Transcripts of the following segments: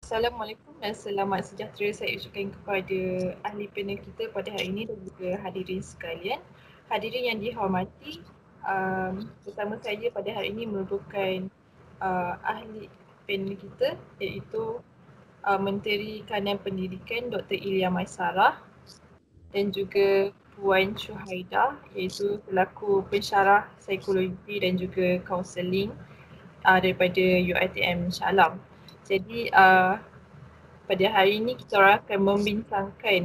Assalamualaikum dan selamat sejahtera saya ucapkan kepada ahli panel kita pada hari ini dan juga hadirin sekalian. Hadirin yang dihormati, bersama saya pada hari ini merupakan ahli panel kita iaitu Menteri Kanan Pendidikan Dr. Ilham Maisarah dan juga Puan Syuhaidah iaitu selaku pensyarah psikologi dan juga kaunseling daripada UiTM Shah Alam. Jadi pada hari ini kita orang akan membincangkan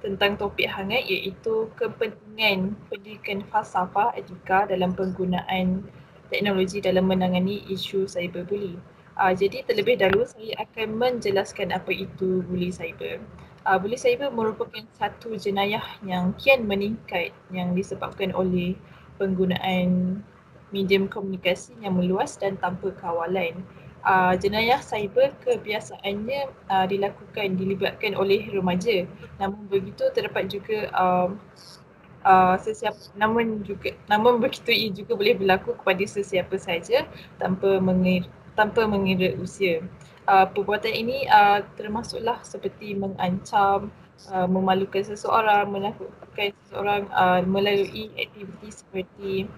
tentang topik hangat iaitu kepentingan pendidikan falsafah etika dalam penggunaan teknologi dalam menangani isu cyberbully. Jadi terlebih dahulu saya akan menjelaskan apa itu bully cyber. Bully cyber merupakan satu jenayah yang kian meningkat yang disebabkan oleh penggunaan medium komunikasi yang meluas dan tanpa kawalan. Jenayah cyber kebiasaannya dilibatkan oleh remaja. Namun begitu terdapat juga namun begitu ia juga boleh berlaku kepada sesiapa saja tanpa mengira usia. Perbuatan ini termasuklah seperti mengancam, memalukan seseorang, menakutkan seseorang melalui aktiviti seperti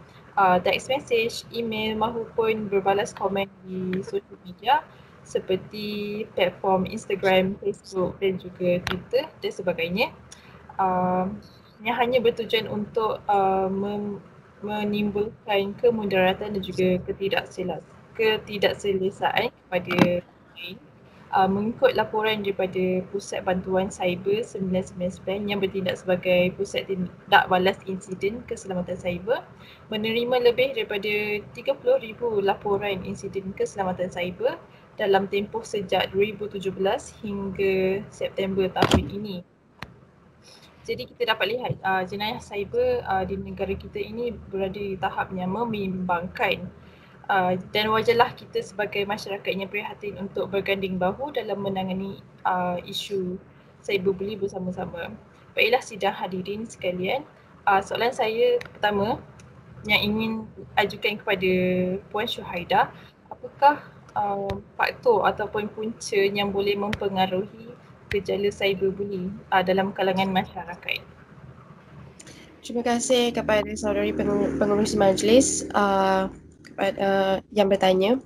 text message, email maupun berbalas komen di sosial media seperti platform Instagram, Facebook dan juga Twitter dan sebagainya. Yang hanya bertujuan untuk menimbulkan kemudaratan dan juga ketidakselesaan kepada lain. Mengikut laporan daripada Pusat Bantuan Cyber 999 yang bertindak sebagai pusat tindak balas insiden keselamatan cyber, menerima lebih daripada 30,000 laporan insiden keselamatan cyber dalam tempoh sejak 2017 hingga September tahun ini. Jadi kita dapat lihat jenayah cyber di negara kita ini berada di tahap yang membimbangkan. Dan wajarlah kita sebagai masyarakat yang prihatin untuk berganding bahu dalam menangani isu cyberbully bersama-sama. Baiklah sidang hadirin sekalian, soalan saya pertama yang ingin ajukan kepada Puan Syuhaidah, apakah faktor ataupun punca yang boleh mempengaruhi gejala cyberbully dalam kalangan masyarakat? Terima kasih kepada saudari pengurusi majlis yang bertanya.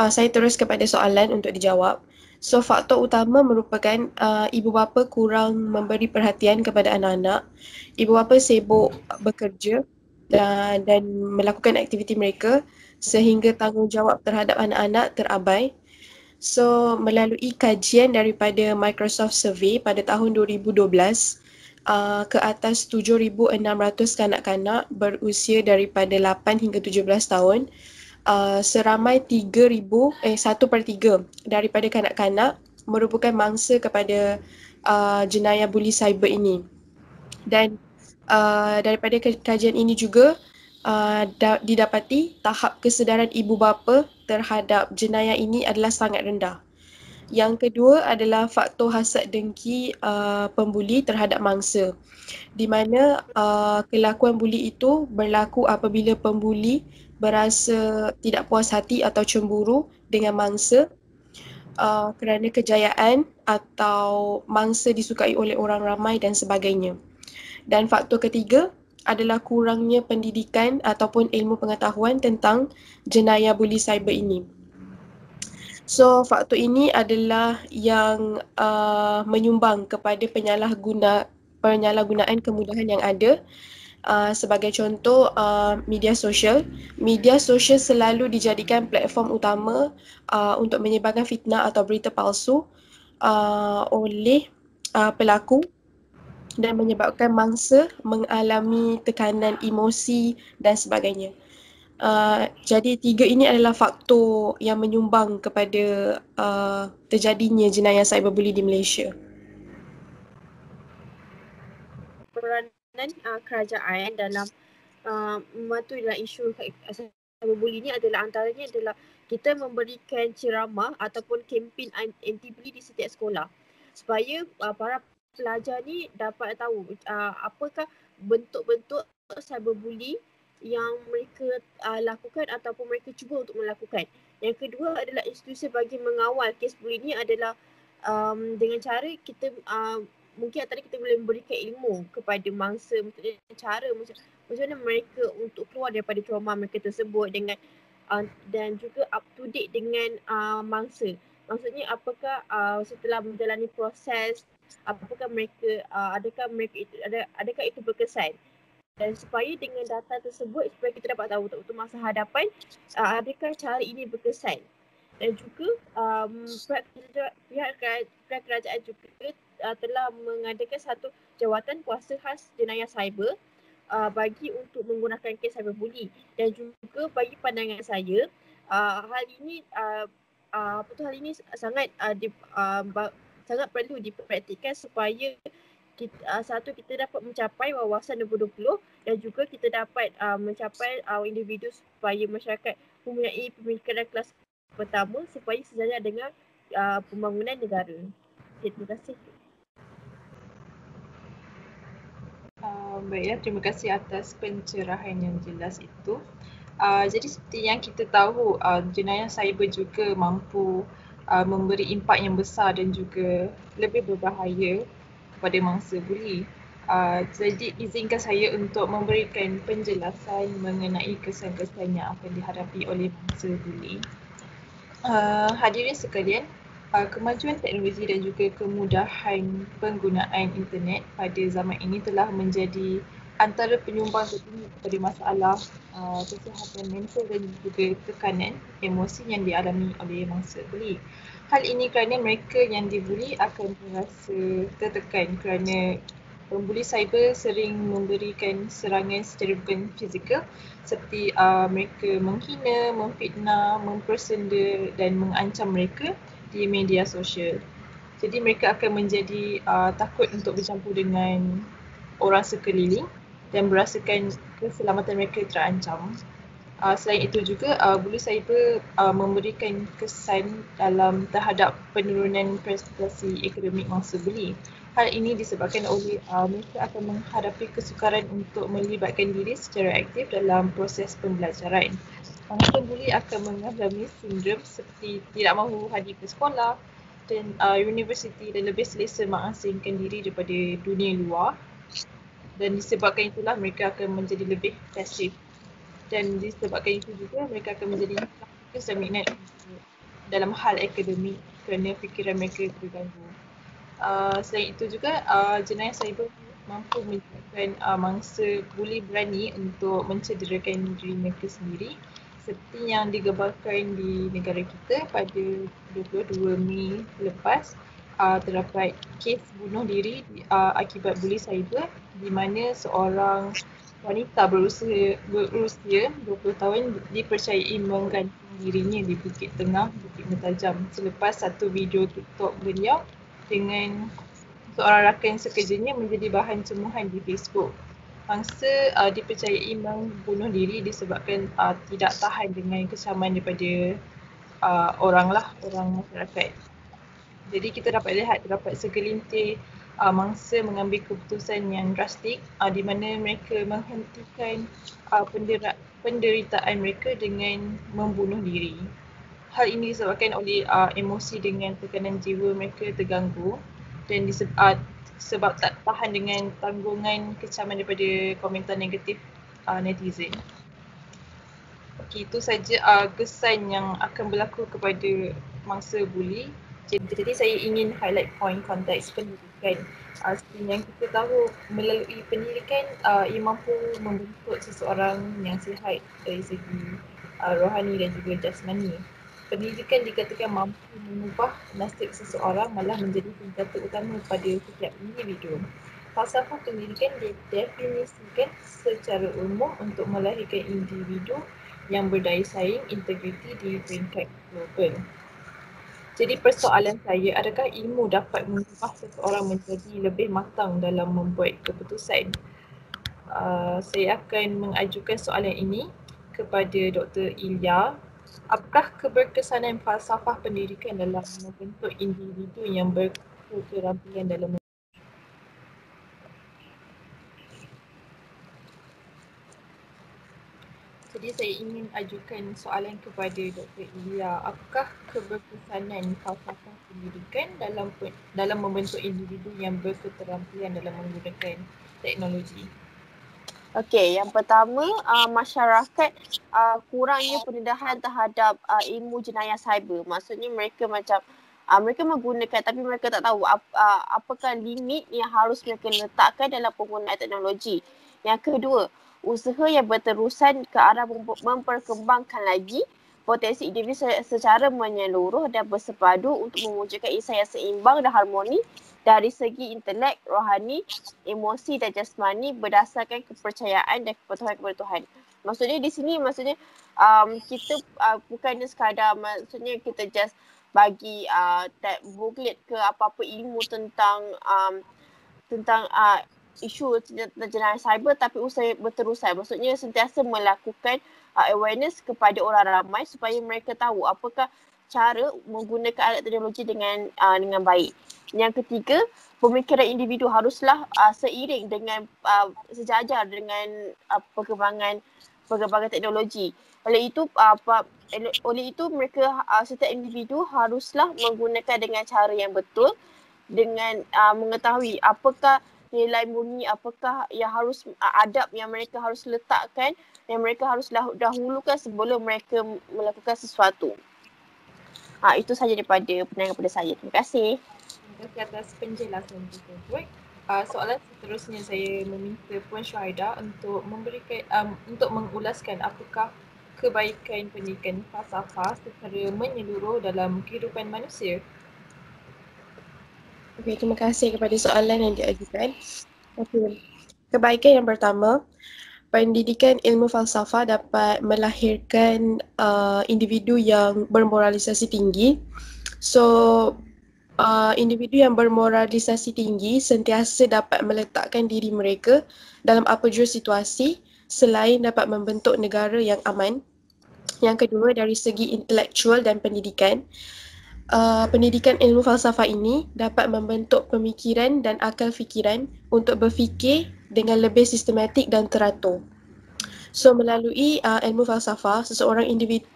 Saya terus kepada soalan untuk dijawab. So, faktor utama merupakan ibu bapa kurang memberi perhatian kepada anak-anak. Ibu bapa sibuk bekerja dan melakukan aktiviti mereka sehingga tanggungjawab terhadap anak-anak terabai. So, melalui kajian daripada Microsoft Survey pada tahun 2012, ke atas 7,600 kanak-kanak berusia daripada 8 hingga 17 tahun, seramai 1/3 daripada kanak-kanak merupakan mangsa kepada jenayah bully cyber ini. Dan daripada kajian ini juga didapati tahap kesedaran ibu bapa terhadap jenayah ini adalah sangat rendah. Yang kedua adalah faktor hasad dengki pembuli terhadap mangsa, di mana kelakuan buli itu berlaku apabila pembuli berasa tidak puas hati atau cemburu dengan mangsa kerana kejayaan atau mangsa disukai oleh orang ramai dan sebagainya. Dan faktor ketiga adalah kurangnya pendidikan ataupun ilmu pengetahuan tentang jenayah bully cyber ini. So, faktor ini adalah yang menyumbang kepada penyalahgunaan kemudahan yang ada. Sebagai contoh, media sosial. Media sosial selalu dijadikan platform utama untuk menyebarkan fitnah atau berita palsu oleh pelaku dan menyebabkan mangsa mengalami tekanan emosi dan sebagainya. Jadi tiga ini adalah faktor yang menyumbang kepada terjadinya jenayah cyberbully di Malaysia. Peranan kerajaan dalam mematuhi dalam isu cyberbully ini adalah antaranya adalah kita memberikan ceramah ataupun kempen anti-bully di setiap sekolah supaya para pelajar ni dapat tahu apakah bentuk-bentuk cyberbully yang mereka lakukan ataupun mereka cuba untuk melakukan. Yang kedua adalah institusi bagi mengawal kes buli ni adalah dengan cara kita mungkin antara kita boleh memberikan ilmu kepada mangsa, maksudnya cara macam mana mereka untuk keluar daripada trauma mereka tersebut dengan dan juga up to date dengan mangsa. Maksudnya apakah setelah menjalani proses, apakah mereka adakah itu berkesan, dan supaya dengan data tersebut supaya kita dapat tahu untuk masa hadapan adakah cara ini berkesan. Dan juga pihak kerajaan juga telah mengadakan satu jawatan kuasa khas jenayah cyber bagi untuk menggunakan kes cyberbully. Dan juga bagi pandangan saya hal ini hal ini sangat sangat perlu dipraktikkan supaya kita dapat mencapai wawasan 2020 dan juga kita dapat mencapai individu supaya masyarakat mempunyai pemikiran kelas pertama supaya sejalan dengan pembangunan negara. Okay, terima kasih. Baiklah, terima kasih atas pencerahan yang jelas itu. Jadi seperti yang kita tahu, jenayah cyber juga mampu memberi impak yang besar dan juga lebih berbahaya kepada mangsa buli. Jadi izinkan saya untuk memberikan penjelasan mengenai kesan-kesan yang akan dihadapi oleh mangsa buli. Hadirin sekalian, kemajuan teknologi dan juga kemudahan penggunaan internet pada zaman ini telah menjadi antara penyumbang tertinggi kepada masalah kesihatan mental dan juga tekanan emosi yang dialami oleh mangsa buli. Hal ini kerana mereka yang dibuli akan merasa tertekan kerana pembuli cyber sering memberikan serangan secara bukan fizikal seperti mereka menghina, memfitnah, mempersenda dan mengancam mereka di media sosial. Jadi mereka akan menjadi takut untuk bercampur dengan orang sekeliling dan merasakan keselamatan mereka terancam. Selain itu juga, buli cyber memberikan kesan dalam terhadap penurunan prestasi akademik mangsa buli. Hal ini disebabkan oleh mereka akan menghadapi kesukaran untuk melibatkan diri secara aktif dalam proses pembelajaran. Mangsa buli akan mengalami sindrom seperti tidak mahu hadir ke sekolah dan universiti dan lebih selesa mengasingkan diri daripada dunia luar. Dan disebabkan itulah mereka akan menjadi lebih pasif. Dan disebabkan itu juga mereka akan menjadi fokus dan minat dalam hal akademik kerana fikiran mereka terganggu. Selain itu juga jenayah cyber mampu menyebabkan mangsa buli berani untuk mencederakan diri mereka sendiri seperti yang digambarkan di negara kita pada 22 Mei lepas. Terdapat kes bunuh diri akibat buli cyber di mana seorang wanita berusia 20 tahun dipercayai menggantung dirinya di Bukit Tengah, Bukit Mentajam selepas satu video TikTok beliau dengan seorang rakan sekerjanya menjadi bahan cemuhan di Facebook. Mangsa dipercayai membunuh diri disebabkan tidak tahan dengan kecaman daripada orang masyarakat. Jadi kita dapat lihat terdapat segelintir mangsa mengambil keputusan yang drastik di mana mereka menghentikan penderitaan mereka dengan membunuh diri. Hal ini disebabkan oleh emosi dengan tekanan jiwa mereka terganggu dan sebab tak tahan dengan tanggungan kecaman daripada komentar negatif netizen. Okey, itu saja kesan yang akan berlaku kepada mangsa buli. Jadi saya ingin highlight point konteks pendidikan. Seperti yang kita tahu, melalui pendidikan ia mampu membentuk seseorang yang sihat dari segi rohani dan juga jasmani. Pendidikan dikatakan mampu mengubah nasib seseorang malah menjadi senjata utama pada setiap individu. Falsafah pendidikan didefinisikan secara umum untuk melahirkan individu yang berdaya saing integriti di peringkat global. Jadi persoalan saya, adakah ilmu dapat mengubah seseorang menjadi lebih matang dalam membuat keputusan? Saya akan mengajukan soalan ini kepada Dr. Ilya. Apakah keberkesanan falsafah pendidikan dalam membentuk individu yang berketerampilan dalam Jadi Jadi saya ingin ajukan soalan kepada Dr. Ilya. Apakah keberkesanan falsafah pendidikan dalam membentuk individu yang berketerampilan dalam menggunakan teknologi? Okey, yang pertama masyarakat kurangnya pendedahan terhadap ilmu jenayah cyber. Maksudnya mereka macam mereka menggunakan tapi mereka tak tahu apakah limit yang harus mereka letakkan dalam penggunaan teknologi. Yang kedua, usaha yang berterusan ke arah memperkembangkan lagi potensi individu secara menyeluruh dan bersepadu untuk mewujudkan insan yang seimbang dan harmoni dari segi intelek, rohani, emosi dan jasmani berdasarkan kepercayaan dan kepatuhan kepada Tuhan. Maksudnya di sini kita bukannya sekadar maksudnya kita just bagi booklet ke apa-apa ilmu tentang isu jenayah cyber, tapi usaha berterusan. Maksudnya sentiasa melakukan awareness kepada orang ramai supaya mereka tahu apakah cara menggunakan alat teknologi dengan baik. Yang ketiga, pemikiran individu haruslah seiring dengan sejajar dengan perkembangan teknologi. Oleh itu mereka setiap individu haruslah menggunakan dengan cara yang betul dengan mengetahui apakah nilai murni, apakah yang harus adab yang mereka harus letakkan, yang mereka harus dahulukan sebelum mereka melakukan sesuatu. Itu sahaja daripada pandangan pada saya. Terima kasih. Terima kasih atas penjelasan tersebut. Soalan seterusnya saya meminta Puan Syuhaida untuk untuk mengulaskan apakah kebaikan pendidikan falsafah secara menyeluruh dalam kehidupan manusia. Okey, terima kasih kepada soalan yang diajukan. Okey. Kebaikan yang pertama, pendidikan ilmu falsafah dapat melahirkan individu yang bermoralisasi tinggi. So, individu yang bermoralisasi tinggi sentiasa dapat meletakkan diri mereka dalam apa jua situasi selain dapat membentuk negara yang aman. Yang kedua, dari segi intelektual dan pendidikan, pendidikan ilmu falsafah ini dapat membentuk pemikiran dan akal fikiran untuk berfikir dengan lebih sistematik dan teratur. So melalui ilmu falsafah, seseorang individu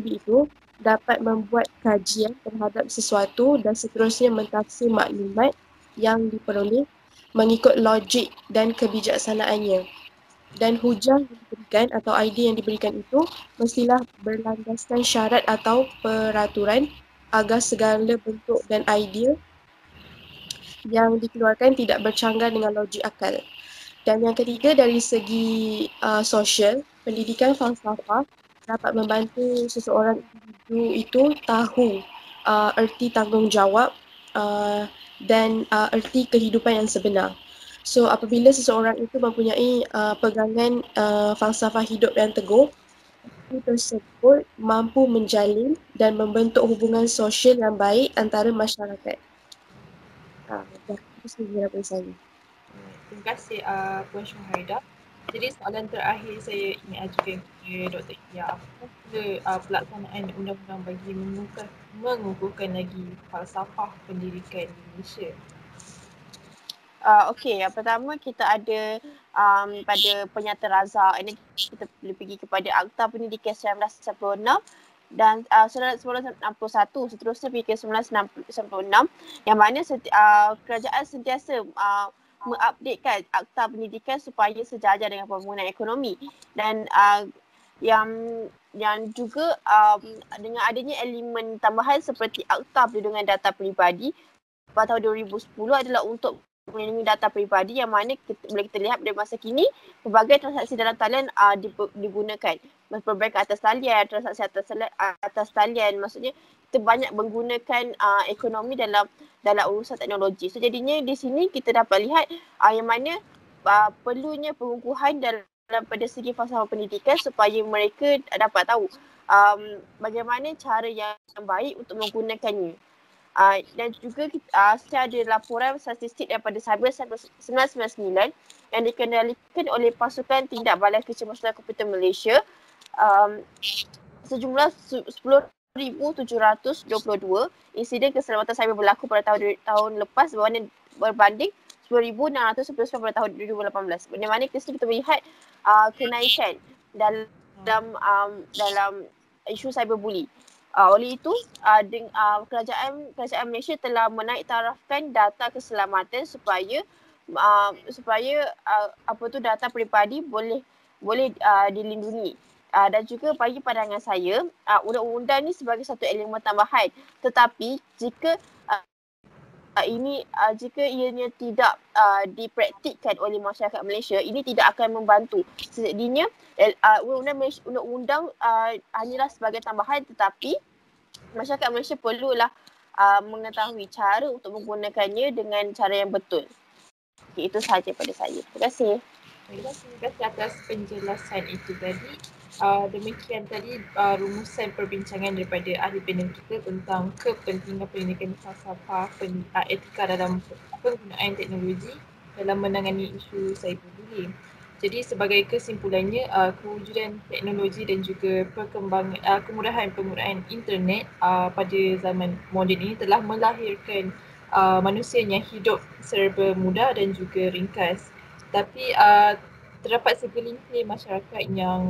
itu dapat membuat kajian terhadap sesuatu dan seterusnya mentafsir maklumat yang diperoleh mengikut logik dan kebijaksanaannya. Dan hujah yang diberikan atau idea yang diberikan itu mestilah berlandaskan syarat atau peraturan agar segala bentuk dan idea yang dikeluarkan tidak bercanggah dengan logik akal. Dan yang ketiga, dari segi sosial, pendidikan falsafah dapat membantu seseorang individu itu tahu erti tanggungjawab dan erti kehidupan yang sebenar. So apabila seseorang itu mempunyai pegangan falsafah hidup yang teguh, itu tersebut mampu menjalin dan membentuk hubungan sosial yang baik antara masyarakat. Itu sahaja daripada saya. Terima kasih Puan Syuhaida. Jadi soalan terakhir saya ingin ajukan kepada Dr. Ilya. Apakah pelaksanaan undang-undang bagi mengukuhkan lagi falsafah pendidikan di Malaysia? Okey, yang pertama kita ada pada Penyata Razak ini kita boleh pergi kepada Akta Pendidikan 1996 dan 1961 seterusnya pergi ke 1996 yang mana kerajaan sentiasa mengupdatekan Akta Pendidikan supaya sejajar dengan pembangunan ekonomi dan yang juga dengan adanya elemen tambahan seperti Akta Perlindungan Data Peribadi pada tahun 2010 adalah untuk melindungi data peribadi yang mana boleh kita lihat dari masa kini pelbagai transaksi dalam talian digunakan. Perbankan atas talian, transaksi atas talian, maksudnya kita banyak menggunakan ekonomi dalam urusan teknologi. So jadinya di sini kita dapat lihat yang mana perlunya pengukuhan dalam pada segi falsafah pendidikan supaya mereka dapat tahu bagaimana cara yang baik untuk menggunakannya. Dan juga saya ada laporan statistik daripada Cyber 1999 yang dikendalikan oleh Pasukan Tindak Balas Kecemasan Komputer Malaysia sejumlah 10,722 insiden keselamatan cyber berlaku pada tahun lepas berbanding 10,619 pada tahun 2018. Di mana kita melihat kenaikan dalam isu cyberbully. Oleh itu, kerajaan Malaysia telah menaiktarafkan data keselamatan supaya data peribadi boleh dilindungi. Dan juga bagi pandangan saya, undang-undang ni sebagai satu elemen tambahan. Tetapi jika jika ianya tidak dipraktikkan oleh masyarakat Malaysia, ini tidak akan membantu. Sejadinya undang-undang hanyalah sebagai tambahan, tetapi masyarakat Malaysia perlulah mengetahui cara untuk menggunakannya dengan cara yang betul. Okay, itu sahaja pada saya. Terima kasih. Terima kasih atas penjelasan itu tadi. Demikian tadi rumusan perbincangan daripada ahli panel kita tentang kepentingan pendidikan falsafah etika dalam penggunaan teknologi dalam menangani isu cyberbullying. Jadi sebagai kesimpulannya, kewujudan teknologi dan juga perkembangan kemudahan penggunaan internet pada zaman moden ini telah melahirkan manusia yang hidup serba mudah dan juga ringkas. Tapi terdapat segelintir masyarakat yang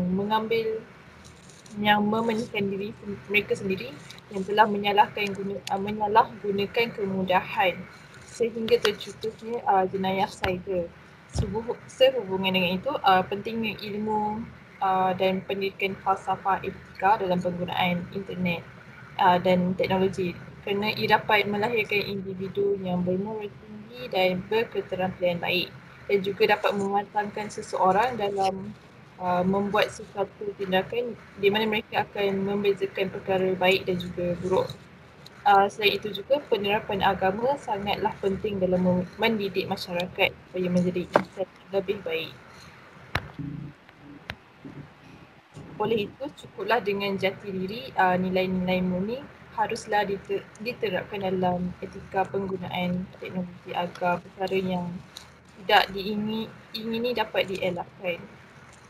mementingkan diri mereka sendiri yang telah menyalahgunakan kemudahan sehingga tercetusnya jenayah cyber. Sehubungan dengan itu, pentingnya ilmu dan pendidikan falsafah etika dalam penggunaan internet dan teknologi kerana ia dapat melahirkan individu yang bermoral tinggi dan berketerampilan baik dan juga dapat mematangkan seseorang dalam membuat sesuatu tindakan di mana mereka akan membezakan perkara baik dan juga buruk. Selain itu juga penerapan agama sangatlah penting dalam mendidik masyarakat supaya menjadi insan lebih baik. Oleh itu, cukuplah dengan jati diri, nilai-nilai murni haruslah diterapkan dalam etika penggunaan teknologi agar perkara yang tidak diingini dapat dielakkan.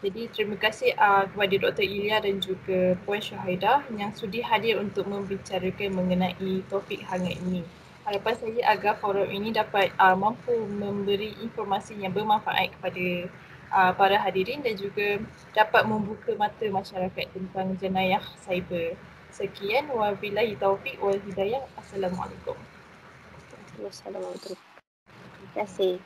Jadi terima kasih kepada Dr. Ilya dan juga Puan Syahidah yang sudi hadir untuk membicarakan mengenai topik hangat ini. Harapan saya agar forum ini dapat mampu memberi informasi yang bermanfaat kepada para hadirin dan juga dapat membuka mata masyarakat tentang jenayah cyber. Sekian, wabillahi taufiq wal hidayah. Assalamualaikum. Wassalamualaikum. Terima kasih.